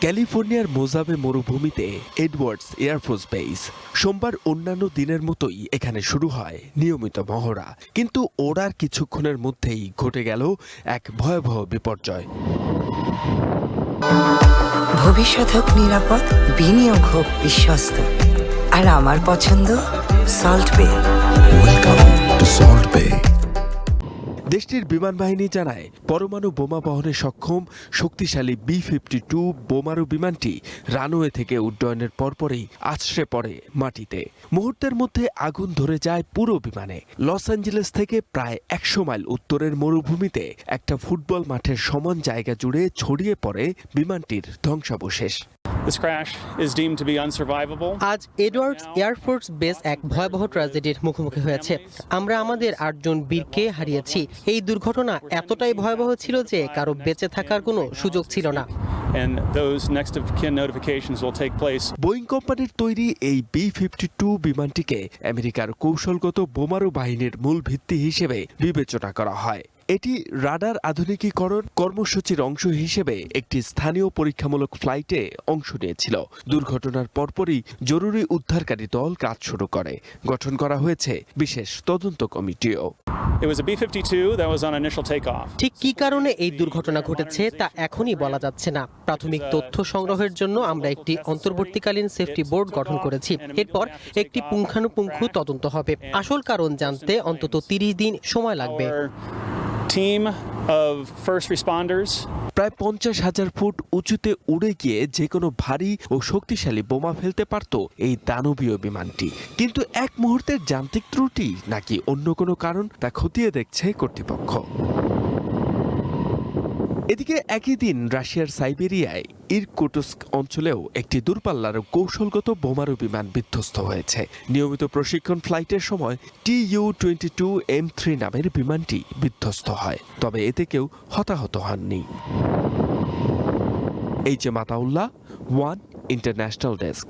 ক্যালিফোর্নিয়ার মোজাবে মরুভূমিতে Edwards air force base. সোমবার অন্যান্য দিনের মতোই এখানে শুরু হয় নিয়মিত মহড়া, কিন্তু ওড়ার কিছুক্ষণের মধ্যেই ঘটে গেল এক ভয়াবহ বিপর্যয়। ভবিষ্যৎ হোক নিরাপদ, বিনিয়োগ হোক বিশ্বস্ত, আর আমার পছন্দ সল্ট বে। ওয়েলকাম টু সল্ট বে। দেশটির বিমান বাহিনী জানায়, পরমাণু বোমা বহনে সক্ষম শক্তিশালী B-52 বোমারু বিমানটি রানওয়ে থেকে উড্ডয়নের পরপরই আছড়ে পড়ে মাটিতে। মুহূর্তের মধ্যে আগুন ধরে যায় পুরো বিমানে। লস অ্যাঞ্জেলেস থেকে প্রায় 100 মাইল উত্তরের মরুভূমিতে একটা ফুটবল মাঠের সমান জায়গা জুড়ে ছড়িয়ে পড়ে বিমানটির ধ্বংসাবশেষ। আজ এডওয়ার্ডস এয়ারফোর্স বেস এক ভয়াবহ ট্র্যাজেডির মুখোমুখি হয়েছে। আমরা আমাদের 8 জন বীরকে হারিয়েছি। এই দুর্ঘটনা এতটাই ভয়াবহ ছিল যে কারো বেঁচে থাকার কোনো সুযোগ ছিল না। বোয়িং কোম্পানির তৈরি এই B-52 বিমানটিকে আমেরিকার কৌশলগত বোমারু বাহিনীর মূল ভিত্তি হিসেবে বিবেচনা করা হয়। এটি রাডার আধুনিকীকরণ কর্মসূচির অংশ হিসেবে একটি স্থানীয় পরীক্ষামূলক ফ্লাইটে অংশ নিয়েছিল। দুর্ঘটনার পরপরই জরুরি উদ্ধারকারী দল কাজ শুরু করে। গঠন করা হয়েছে বিশেষ তদন্ত কমিটিও। ঠিক কী কারণে এই দুর্ঘটনা ঘটেছে তা এখনই বলা যাচ্ছে না। প্রাথমিক তথ্য সংগ্রহের জন্য আমরা একটি অন্তর্বর্তীকালীন সেফটি বোর্ড গঠন করেছি। এরপর একটি পুঙ্খানুপুঙ্খ তদন্ত হবে। আসল কারণ জানতে অন্তত 30 দিন সময় লাগবে। প্রায় 50,000 ফুট উঁচুতে উড়ে গিয়ে যে কোনো ভারী ও শক্তিশালী বোমা ফেলতে পারত এই দানবীয় বিমানটি। কিন্তু এক মুহূর্তের যান্ত্রিক ত্রুটি নাকি অন্য কোনো কারণ, তা খতিয়ে দেখছে কর্তৃপক্ষ। এদিকে একই দিন রাশিয়ার সাইবেরিয়ায় ইরকুটস্ক অঞ্চলেও একটি দূরপাল্লার কৌশলগত বোমারু বিমান বিধ্বস্ত হয়েছে। নিয়মিত প্রশিক্ষণ ফ্লাইটের সময় Tu-22 M3 নামের বিমানটি বিধ্বস্ত হয়, তবে এতে কেউ হতাহত হননি। H M Ataullah, one international desk.